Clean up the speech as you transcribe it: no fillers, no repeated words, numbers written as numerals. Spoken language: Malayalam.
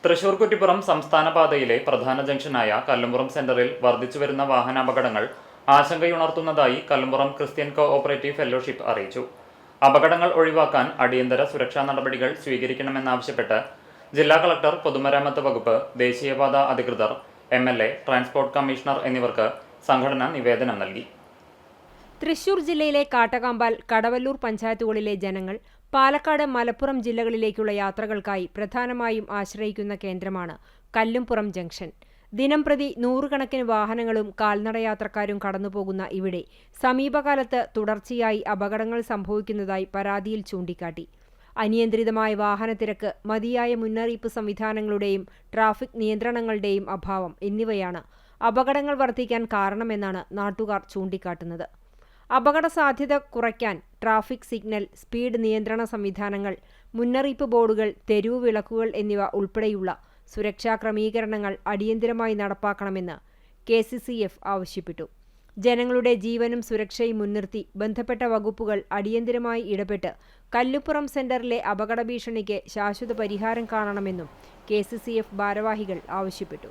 തൃശൂർ കുറ്റിപ്പുറം സംസ്ഥാന പാതയിലെ പ്രധാന ജംഗ്ഷനായ കല്ലുംപുറം സെന്ററിൽ വർദ്ധിച്ചുവരുന്ന വാഹനാപകടങ്ങൾ ആശങ്കയുണർത്തുന്നതായി കല്ലുംപുറം ക്രിസ്ത്യൻ കോഓപ്പറേറ്റീവ് ഫെലോഷിപ്പ് അറിയിച്ചു. അപകടങ്ങൾ ഒഴിവാക്കാൻ അടിയന്തര സുരക്ഷാ നടപടികൾ സ്വീകരിക്കണമെന്നാവശ്യപ്പെട്ട് ജില്ലാ കളക്ടർ, പൊതുമരാമത്ത് വകുപ്പ്, ദേശീയപാത അധികൃതർ, MLA, ട്രാൻസ്പോർട്ട് കമ്മീഷണർ എന്നിവർക്ക് സംഘടന നിവേദനം നൽകി. തൃശൂർ ജില്ലയിലെ കാട്ടകാമ്പാൽ, കടവല്ലൂർ പഞ്ചായത്തുകളിലെ ജനങ്ങൾ പാലക്കാട്, മലപ്പുറം ജില്ലകളിലേക്കുള്ള യാത്രകൾക്കായി പ്രധാനമായും ആശ്രയിക്കുന്ന കേന്ദ്രമാണ് കല്ലുംപുറം ജംഗ്ഷൻ. ദിനംപ്രതി നൂറുകണക്കിന് വാഹനങ്ങളും കാൽനടയാത്രക്കാരും കടന്നുപോകുന്ന ഇവിടെ സമീപകാലത്ത് തുടർച്ചയായി അപകടങ്ങൾ സംഭവിക്കുന്നതായി പരാതിയിൽ ചൂണ്ടിക്കാട്ടി. അനിയന്ത്രിതമായ വാഹനത്തിരക്ക്, മതിയായ മുന്നറിയിപ്പ് സംവിധാനങ്ങളുടെയും ട്രാഫിക് നിയന്ത്രണങ്ങളുടെയും അഭാവം എന്നിവയാണ് അപകടങ്ങൾ വർദ്ധിക്കാൻ കാരണമെന്നാണ് നാട്ടുകാർ ചൂണ്ടിക്കാട്ടുന്നത്. അപകട സാധ്യത കുറയ്ക്കാൻ ട്രാഫിക് സിഗ്നൽ, സ്പീഡ് നിയന്ത്രണ സംവിധാനങ്ങൾ, മുന്നറിയിപ്പ് ബോർഡുകൾ, തെരുവു വിളക്കുകൾ എന്നിവ ഉൾപ്പെടെയുള്ള സുരക്ഷാ ക്രമീകരണങ്ങൾ അടിയന്തരമായി നടപ്പാക്കണമെന്ന് KCCF ആവശ്യപ്പെട്ടു. ജനങ്ങളുടെ ജീവനും സുരക്ഷയും മുൻനിർത്തി ബന്ധപ്പെട്ട വകുപ്പുകൾ അടിയന്തരമായി ഇടപെട്ട് കല്ലുംപുറം സെന്ററിലെ അപകട ഭീഷണിക്ക് ശാശ്വത പരിഹാരം കാണണമെന്നും KCCF ഭാരവാഹികൾ ആവശ്യപ്പെട്ടു.